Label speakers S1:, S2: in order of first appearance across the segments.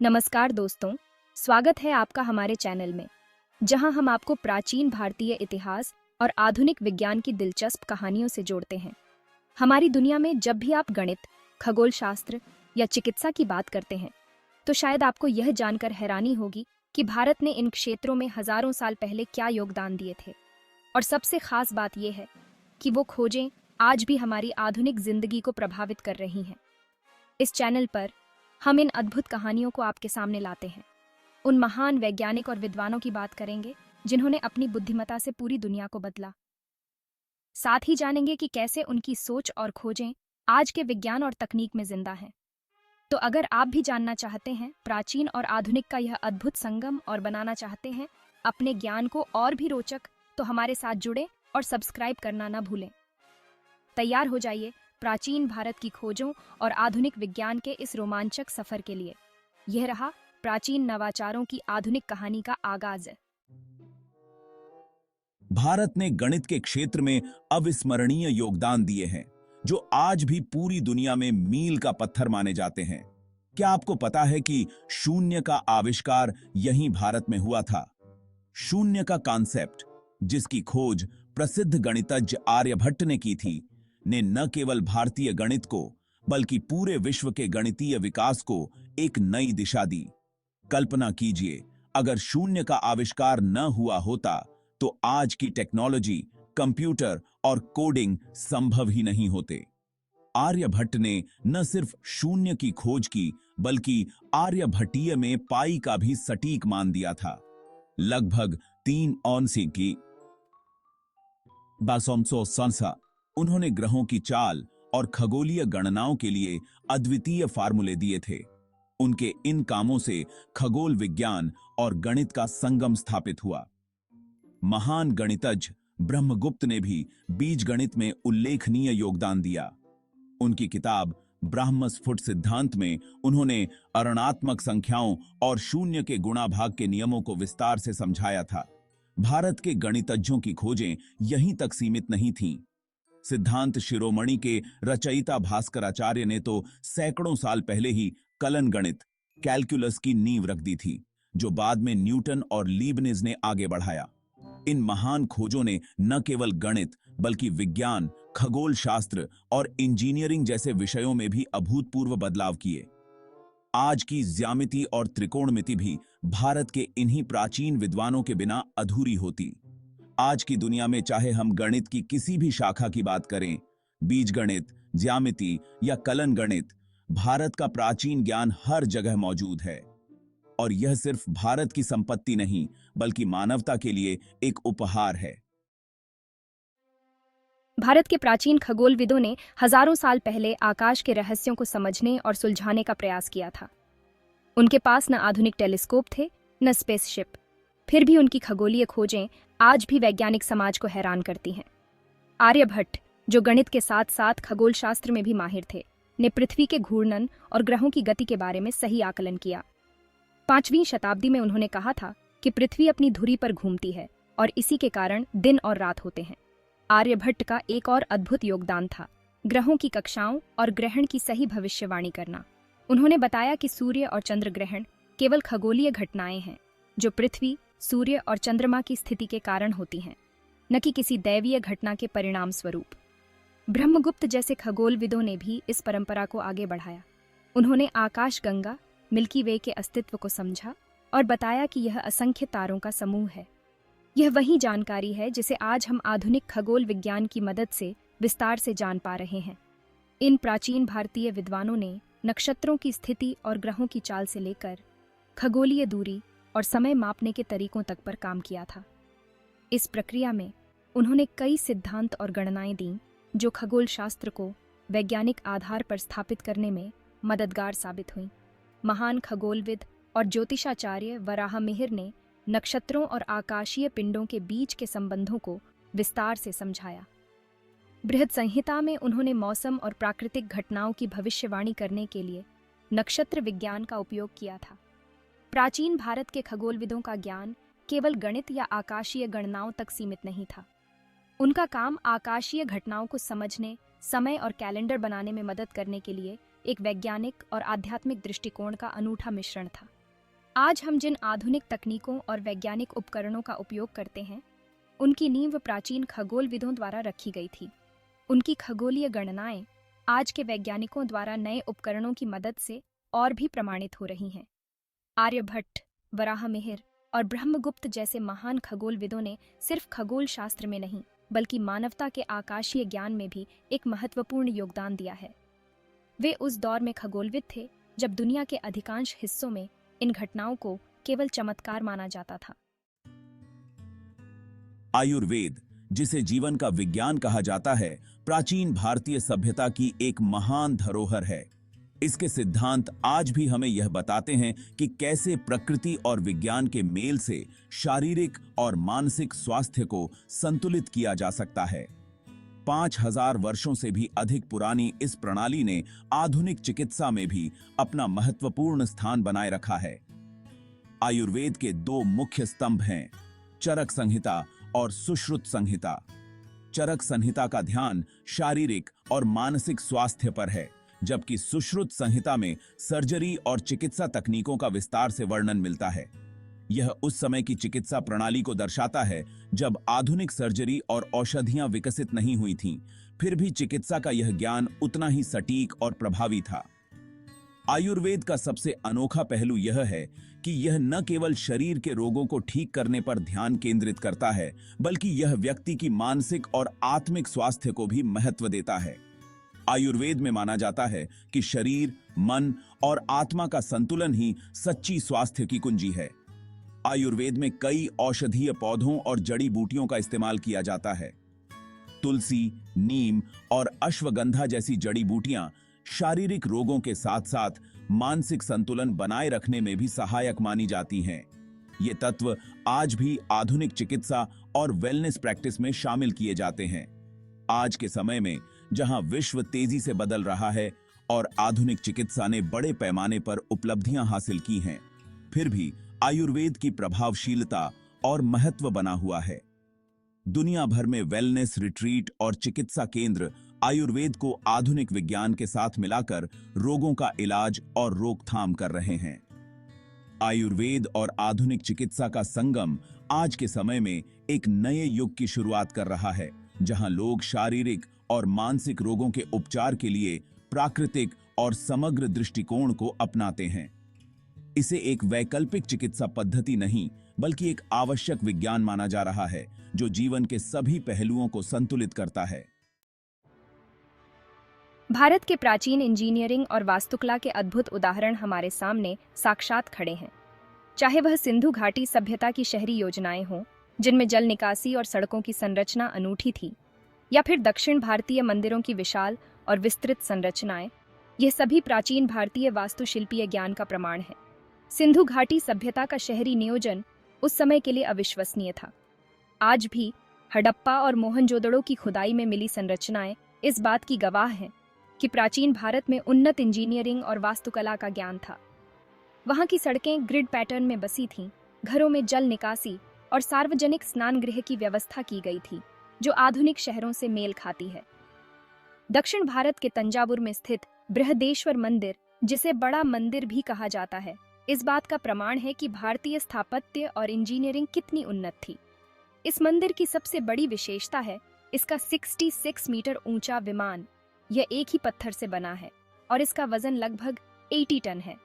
S1: नमस्कार दोस्तों, स्वागत है आपका हमारे चैनल में, जहां हम आपको प्राचीन भारतीय इतिहास और आधुनिक विज्ञान की दिलचस्प कहानियों से जोड़ते हैं। हमारी दुनिया में जब भी आप गणित, खगोल शास्त्र या चिकित्सा की बात करते हैं, तो शायद आपको यह जानकर हैरानी होगी कि भारत ने इन क्षेत्रों में हजारों साल पहले क्या योगदान दिए थे। और सबसे खास बात यह है कि वो खोजें आज भी हमारी आधुनिक जिंदगी को प्रभावित कर रही हैं। इस चैनल पर हम इन अद्भुत कहानियों को आपके सामने लाते हैं। उन महान वैज्ञानिक और विद्वानों की बात करेंगे जिन्होंने अपनी बुद्धिमत्ता से पूरी दुनिया को बदला। साथ ही जानेंगे कि कैसे उनकी सोच और खोजें आज के विज्ञान और तकनीक में जिंदा हैं। तो अगर आप भी जानना चाहते हैं प्राचीन और आधुनिक का यह अद्भुत संगम और बनाना चाहते हैं अपने ज्ञान को और भी रोचक, तो हमारे साथ जुड़े और सब्सक्राइब करना ना भूलें। तैयार हो जाइए प्राचीन भारत की खोजों और आधुनिक विज्ञान के इस रोमांचक सफर के लिए। यह रहा प्राचीन नवाचारों की आधुनिक कहानी का आगाज।
S2: भारत ने गणित के क्षेत्र में अविस्मरणीय योगदान दिए हैं, जो आज भी पूरी दुनिया में मील का पत्थर माने जाते हैं। क्या आपको पता है कि शून्य का आविष्कार यहीं भारत में हुआ था? शून्य का कॉन्सेप्ट, जिसकी खोज प्रसिद्ध गणितज्ञ आर्यभट्ट ने की थी, ने न केवल भारतीय गणित को बल्कि पूरे विश्व के गणितीय विकास को एक नई दिशा दी। कल्पना कीजिए, अगर शून्य का आविष्कार न हुआ होता तो आज की टेक्नोलॉजी, कंप्यूटर और कोडिंग संभव ही नहीं होते। आर्यभट्ट ने न सिर्फ शून्य की खोज की, बल्कि आर्यभट्टीय में पाई का भी सटीक मान दिया था। लगभग 3 औंसे की बासोमसो संसा उन्होंने ग्रहों की चाल और खगोलीय गणनाओं के लिए अद्वितीय फार्मूले दिए थे। उनके इन कामों से खगोल विज्ञान और गणित का संगम स्थापित हुआ। महान गणितज्ञ ब्रह्मगुप्त ने भी बीजगणित में उल्लेखनीय योगदान दिया। उनकी किताब ब्राह्मस्फुट सिद्धांत में उन्होंने अरणात्मक संख्याओं और शून्य के गुणाभाग के नियमों को विस्तार से समझाया था। भारत के गणितज्ञों की खोजें यहीं तक सीमित नहीं थीं। सिद्धांत शिरोमणि के रचयिता भास्कराचार्य ने तो सैकड़ों साल पहले ही कलन गणित, कैलकुलस की नींव रख दी थी, जो बाद में न्यूटन और लीबनिज ने आगे बढ़ाया। इन महान खोजों ने न केवल गणित बल्कि विज्ञान, खगोल शास्त्र और इंजीनियरिंग जैसे विषयों में भी अभूतपूर्व बदलाव किए। आज की ज्यामिति और त्रिकोणमिति भी भारत के इन्हीं प्राचीन विद्वानों के बिना अधूरी होती। आज की दुनिया में चाहे हम गणित की किसी भी शाखा की बात करें, बीजगणित, ज्यामिति या कलन गणित, भारत का प्राचीन ज्ञान हर जगह मौजूद है। और यह सिर्फ भारत की संपत्ति नहीं, बल्कि मानवता के लिए एक उपहार है।
S1: भारत के प्राचीन खगोलविदों ने हजारों साल पहले आकाश के रहस्यों को समझने और सुलझाने का प्रयास किया था। उनके पास न आधुनिक टेलीस्कोप थे, न स्पेसशिप। फिर भी उनकी खगोलीय खोजें आज भी वैज्ञानिक समाज को हैरान करती हैं। आर्यभट्ट, जो गणित के साथ साथ खगोल शास्त्र में भी माहिर थे, ने पृथ्वी के घूर्णन और ग्रहों की गति के बारे में सही आकलन किया। 5वीं शताब्दी में उन्होंने कहा था कि पृथ्वी अपनी धुरी पर घूमती है और इसी के कारण दिन और रात होते हैं। आर्यभट्ट का एक और अद्भुत योगदान था ग्रहों की कक्षाओं और ग्रहण की सही भविष्यवाणी करना। उन्होंने बताया कि सूर्य और चंद्र ग्रहण केवल खगोलीय घटनाएं हैं, जो पृथ्वी, सूर्य और चंद्रमा की स्थिति के कारण होती हैं, न कि किसी दैवीय घटना के परिणाम स्वरूप। ब्रह्मगुप्त जैसे खगोलविदों ने भी इस परंपरा को आगे बढ़ाया। उन्होंने आकाशगंगा, मिल्की वे के अस्तित्व को समझा और बताया कि यह असंख्य तारों का समूह है। यह वही जानकारी है जिसे आज हम आधुनिक खगोल विज्ञान की मदद से विस्तार से जान पा रहे हैं। इन प्राचीन भारतीय विद्वानों ने नक्षत्रों की स्थिति और ग्रहों की चाल से लेकर खगोलीय दूरी और समय मापने के तरीकों तक पर काम किया था। इस प्रक्रिया में उन्होंने कई सिद्धांत और गणनाएं दी, जो खगोल शास्त्र को वैज्ञानिक आधार पर स्थापित करने में मददगार साबित हुईं। महान खगोलविद और ज्योतिषाचार्य वराहमिहिर ने नक्षत्रों और आकाशीय पिंडों के बीच के संबंधों को विस्तार से समझाया। बृहद संहिता में उन्होंने मौसम और प्राकृतिक घटनाओं की भविष्यवाणी करने के लिए नक्षत्र विज्ञान का उपयोग किया था। प्राचीन भारत के खगोलविदों का ज्ञान केवल गणित या आकाशीय गणनाओं तक सीमित नहीं था। उनका काम आकाशीय घटनाओं को समझने, समय और कैलेंडर बनाने में मदद करने के लिए एक वैज्ञानिक और आध्यात्मिक दृष्टिकोण का अनूठा मिश्रण था। आज हम जिन आधुनिक तकनीकों और वैज्ञानिक उपकरणों का उपयोग करते हैं, उनकी नींव प्राचीन खगोलविदों द्वारा रखी गई थी। उनकी खगोलीय गणनाएं आज के वैज्ञानिकों द्वारा नए उपकरणों की मदद से और भी प्रमाणित हो रही हैं। आर्यभट्ट, वराहमिहिर और ब्रह्मगुप्त जैसे महान खगोलविदों ने सिर्फ खगोल शास्त्र में नहीं, बल्कि मानवता के आकाशीय ज्ञान में भी एक महत्वपूर्ण योगदान दिया है। वे उस दौर में खगोलविद थे जब दुनिया के अधिकांश हिस्सों में इन घटनाओं को केवल चमत्कार माना जाता था।
S2: आयुर्वेद, जिसे जीवन का विज्ञान कहा जाता है, प्राचीन भारतीय सभ्यता की एक महान धरोहर है। इसके सिद्धांत आज भी हमें यह बताते हैं कि कैसे प्रकृति और विज्ञान के मेल से शारीरिक और मानसिक स्वास्थ्य को संतुलित किया जा सकता है। 5000 वर्षों से भी अधिक पुरानी इस प्रणाली ने आधुनिक चिकित्सा में भी अपना महत्वपूर्ण स्थान बनाए रखा है। आयुर्वेद के दो मुख्य स्तंभ हैं, चरक संहिता और सुश्रुत संहिता। चरक संहिता का ध्यान शारीरिक और मानसिक स्वास्थ्य पर है, जबकि सुश्रुत संहिता में सर्जरी और चिकित्सा तकनीकों का विस्तार से वर्णन मिलता है। यह उस समय की चिकित्सा प्रणाली को दर्शाता है जब आधुनिक सर्जरी और औषधियां विकसित नहीं हुई थीं, फिर भी चिकित्सा का यह ज्ञान उतना ही सटीक और प्रभावी था। आयुर्वेद का सबसे अनोखा पहलू यह है कि यह न केवल शरीर के रोगों को ठीक करने पर ध्यान केंद्रित करता है, बल्कि यह व्यक्ति की मानसिक और आत्मिक स्वास्थ्य को भी महत्व देता है। आयुर्वेद में माना जाता है कि शरीर, मन और आत्मा का संतुलन ही सच्ची स्वास्थ्य की कुंजी है। आयुर्वेद में कई औषधीय पौधों और जड़ी बूटियों का इस्तेमाल किया जाता है। तुलसी, नीम और अश्वगंधा जैसी जड़ी बूटियां शारीरिक रोगों के साथ साथ मानसिक संतुलन बनाए रखने में भी सहायक मानी जाती हैं। ये तत्व आज भी आधुनिक चिकित्सा और वेलनेस प्रैक्टिस में शामिल किए जाते हैं। आज के समय में जहां विश्व तेजी से बदल रहा है और आधुनिक चिकित्सा ने बड़े पैमाने पर उपलब्धियां हासिल की हैं, फिर भी आयुर्वेद की प्रभावशीलता और महत्व बना हुआ है। दुनिया भर में वेलनेस रिट्रीट और चिकित्सा केंद्र आयुर्वेद को आधुनिक विज्ञान के साथ मिलाकर रोगों का इलाज और रोकथाम कर रहे हैं। आयुर्वेद और आधुनिक चिकित्सा का संगम आज के समय में एक नए युग की शुरुआत कर रहा है, जहां लोग शारीरिक और मानसिक रोगों के उपचार के लिए प्राकृतिक और समग्र दृष्टिकोण को अपनाते हैं। इसे एक वैकल्पिक चिकित्सा पद्धति नहीं, बल्कि एक आवश्यक विज्ञान माना जा रहा है, जो जीवन के सभी पहलुओं को संतुलित करता है।
S1: भारत के प्राचीन इंजीनियरिंग और वास्तुकला के अद्भुत उदाहरण हमारे सामने साक्षात खड़े हैं। चाहे वह सिंधु घाटी सभ्यता की शहरी योजनाएं हों, जिनमें जल निकासी और सड़कों की संरचना अनूठी थी, या फिर दक्षिण भारतीय मंदिरों की विशाल और विस्तृत संरचनाएं, यह सभी प्राचीन भारतीय वास्तुशिल्पीय ज्ञान का प्रमाण है। सिंधु घाटी सभ्यता का शहरी नियोजन उस समय के लिए अविश्वसनीय था। आज भी हड़प्पा और मोहनजोदड़ो की खुदाई में मिली संरचनाएं इस बात की गवाह हैं कि प्राचीन भारत में उन्नत इंजीनियरिंग और वास्तुकला का ज्ञान था। वहां की सड़कें ग्रिड पैटर्न में बसी थीं, घरों में जल निकासी और सार्वजनिक स्नान गृह की व्यवस्था की गई थी, जो आधुनिक शहरों से मेल खाती है। दक्षिण भारत के तंजावुर में स्थित बृहदेश्वर मंदिर, जिसे बड़ा मंदिर भी कहा जाता है, इस बात का प्रमाण है कि भारतीय स्थापत्य और इंजीनियरिंग कितनी उन्नत थी। इस मंदिर की सबसे बड़ी विशेषता है इसका 66 मीटर ऊंचा विमान। यह एक ही पत्थर से बना है और इसका वजन लगभग 80 टन है।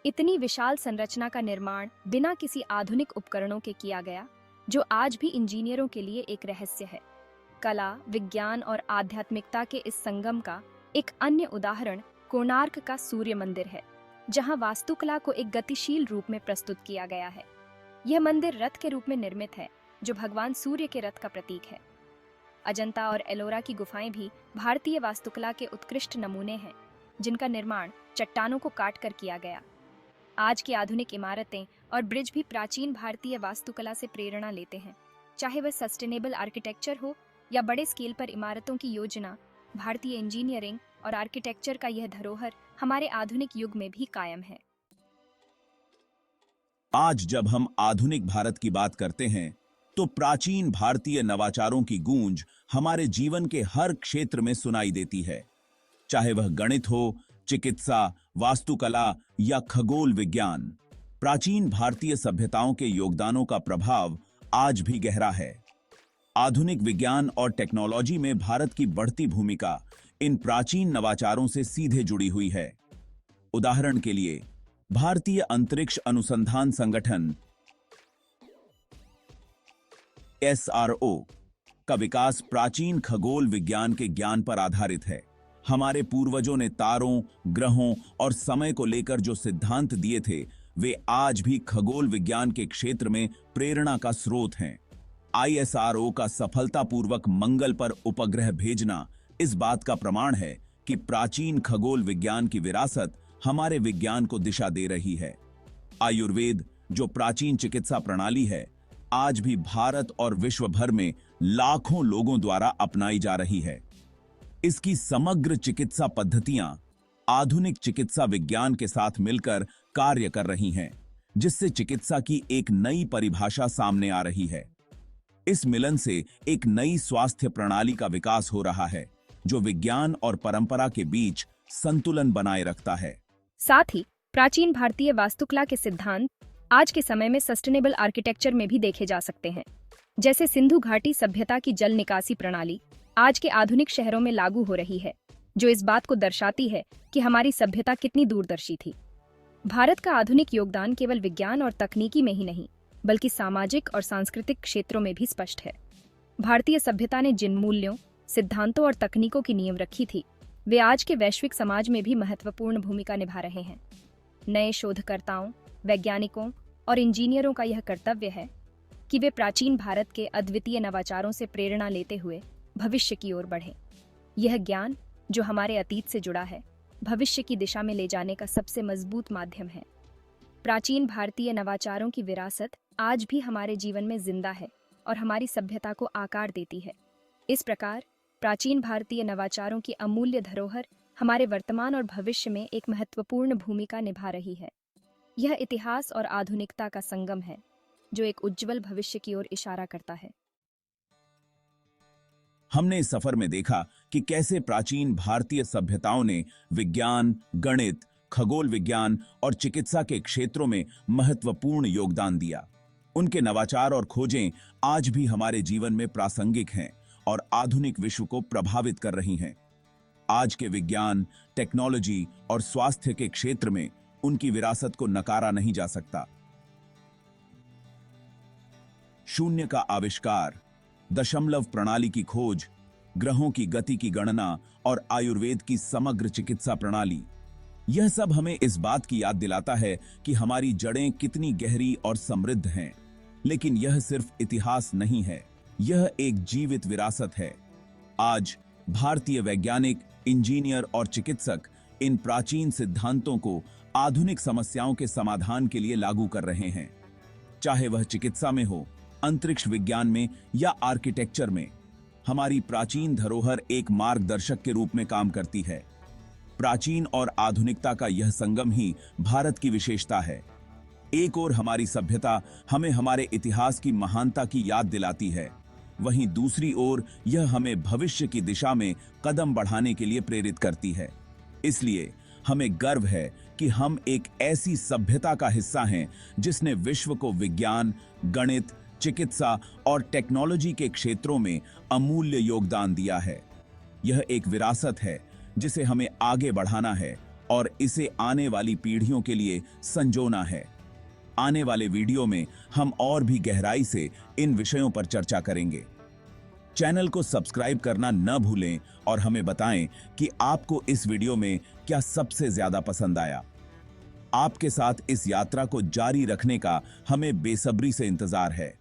S1: इतनी विशाल संरचना का निर्माण बिना किसी आधुनिक उपकरणों के किया गया, जो आज भी इंजीनियरों के लिए एक रहस्य है। कला, विज्ञान और आध्यात्मिकता के इस संगम का एक अन्य उदाहरण कोणार्क का सूर्य मंदिर है, जहां वास्तुकला को एक गतिशील रूप में प्रस्तुत किया गया है। यह मंदिर रथ के रूप में निर्मित है, जो भगवान सूर्य के रथ का प्रतीक है। अजंता और एलोरा की गुफाएं भी भारतीय वास्तुकला के उत्कृष्ट नमूने हैं, जिनका निर्माण चट्टानों को काटकर किया गया। आज की आधुनिक इमारतें और ब्रिज भी प्राचीन भारतीय वास्तुकला से प्रेरणा लेते हैं। चाहे वह सस्टेनेबल आर्किटेक्चर हो या बड़े स्केल पर इमारतों की योजना, भारतीय इंजीनियरिंग और आर्किटेक्चर का यह धरोहर हमारे आधुनिक युग में भी कायम है।
S2: आज जब हम आधुनिक भारत की बात करते हैं, तो प्राचीन भारतीय नवाचारों की गूंज हमारे जीवन के हर क्षेत्र में सुनाई देती है। चाहे वह गणित हो, चिकित्सा, वास्तुकला या खगोल विज्ञान, प्राचीन भारतीय सभ्यताओं के योगदानों का प्रभाव आज भी गहरा है। आधुनिक विज्ञान और टेक्नोलॉजी में भारत की बढ़ती भूमिका इन प्राचीन नवाचारों से सीधे जुड़ी हुई है। उदाहरण के लिए, भारतीय अंतरिक्ष अनुसंधान संगठन (SRO) का विकास प्राचीन खगोल विज्ञान के ज्ञान पर आधारित है। हमारे पूर्वजों ने तारों, ग्रहों और समय को लेकर जो सिद्धांत दिए थे, वे आज भी खगोल विज्ञान के क्षेत्र में प्रेरणा का स्रोत हैं। ISRO का सफलतापूर्वक मंगल पर उपग्रह भेजना इस बात का प्रमाण है कि प्राचीन खगोल विज्ञान की विरासत हमारे विज्ञान को दिशा दे रही है। आयुर्वेद, जो प्राचीन चिकित्सा प्रणाली है, आज भी भारत और विश्व भर में लाखों लोगों द्वारा अपनाई जा रही है। इसकी समग्र चिकित्सा पद्धतियां आधुनिक चिकित्सा विज्ञान के साथ मिलकर कार्य कर रही हैं, जिससे चिकित्सा की एक नई परिभाषा सामने आ रही है। इस मिलन से एक नई स्वास्थ्य प्रणाली का विकास हो रहा है, जो विज्ञान और परंपरा के बीच संतुलन बनाए रखता है।
S1: साथ ही प्राचीन भारतीय वास्तुकला के सिद्धांत आज के समय में सस्टेनेबल आर्किटेक्चर में भी देखे जा सकते हैं। जैसे सिंधु घाटी सभ्यता की जल निकासी प्रणाली आज के आधुनिक शहरों में लागू हो रही है, जो इस बात को दर्शाती है कि हमारी सभ्यता कितनी दूरदर्शी थी। भारत का आधुनिक योगदान केवल विज्ञान और तकनीकी में ही नहीं, बल्कि सामाजिक और सांस्कृतिक क्षेत्रों में भी स्पष्ट है। भारतीय सभ्यता ने जिन मूल्यों, सिद्धांतों और तकनीकों की नींव रखी थी, वे आज के वैश्विक समाज में भी महत्वपूर्ण भूमिका निभा रहे हैं। नए शोधकर्ताओं, वैज्ञानिकों और इंजीनियरों का यह कर्तव्य है कि वे प्राचीन भारत के अद्वितीय नवाचारों से प्रेरणा लेते हुए भविष्य की ओर बढ़ें। यह ज्ञान, जो हमारे अतीत से जुड़ा है, भविष्य की दिशा में ले जाने का सबसे मजबूत माध्यम है। प्राचीन भारतीय नवाचारों की विरासत आज भी हमारे जीवन में जिंदा है और हमारी सभ्यता को आकार देती है। इस प्रकार प्राचीन भारतीय नवाचारों की अमूल्य धरोहर हमारे वर्तमान और भविष्य में एक महत्वपूर्ण भूमिका निभा रही है। यह इतिहास और आधुनिकता का संगम है, जो एक उज्जवल भविष्य की ओर इशारा करता है।
S2: हमने इस सफर में देखा कि कैसे प्राचीन भारतीय सभ्यताओं ने विज्ञान, गणित, खगोल विज्ञान और चिकित्सा के क्षेत्रों में महत्वपूर्ण योगदान दिया। उनके नवाचार और खोजें आज भी हमारे जीवन में प्रासंगिक हैं और आधुनिक विश्व को प्रभावित कर रही हैं। आज के विज्ञान, टेक्नोलॉजी और स्वास्थ्य के क्षेत्र में उनकी विरासत को नकारा नहीं जा सकता। शून्य का आविष्कार, दशमलव प्रणाली की खोज, ग्रहों की गति की गणना और आयुर्वेद की समग्र चिकित्सा प्रणाली, यह सब हमें इस बात की याद दिलाता है कि हमारी जड़ें कितनी गहरी और समृद्ध हैं। लेकिन यह सिर्फ इतिहास नहीं है, यह एक जीवित विरासत है। आज भारतीय वैज्ञानिक, इंजीनियर और चिकित्सक इन प्राचीन सिद्धांतों को आधुनिक समस्याओं के समाधान के लिए लागू कर रहे हैं। चाहे वह चिकित्सा में हो, अंतरिक्ष विज्ञान में या आर्किटेक्चर में, हमारी प्राचीन धरोहर एक मार्गदर्शक के रूप में काम करती है। प्राचीन और आधुनिकता का यह संगम ही भारत की विशेषता है। एक ओर हमारी सभ्यता हमें हमारे इतिहास की महानता की याद दिलाती है, वहीं दूसरी ओर यह हमें भविष्य की दिशा में कदम बढ़ाने के लिए प्रेरित करती है। इसलिए हमें गर्व है कि हम एक ऐसी सभ्यता का हिस्सा हैं जिसने विश्व को विज्ञान, गणित, चिकित्सा और टेक्नोलॉजी के क्षेत्रों में अमूल्य योगदान दिया है। यह एक विरासत है जिसे हमें आगे बढ़ाना है और इसे आने वाली पीढ़ियों के लिए संजोना है। आने वाले वीडियो में हम और भी गहराई से इन विषयों पर चर्चा करेंगे। चैनल को सब्सक्राइब करना न भूलें और हमें बताएं कि आपको इस वीडियो में क्या सबसे ज्यादा पसंद आया। आपके साथ इस यात्रा को जारी रखने का हमें बेसब्री से इंतजार है।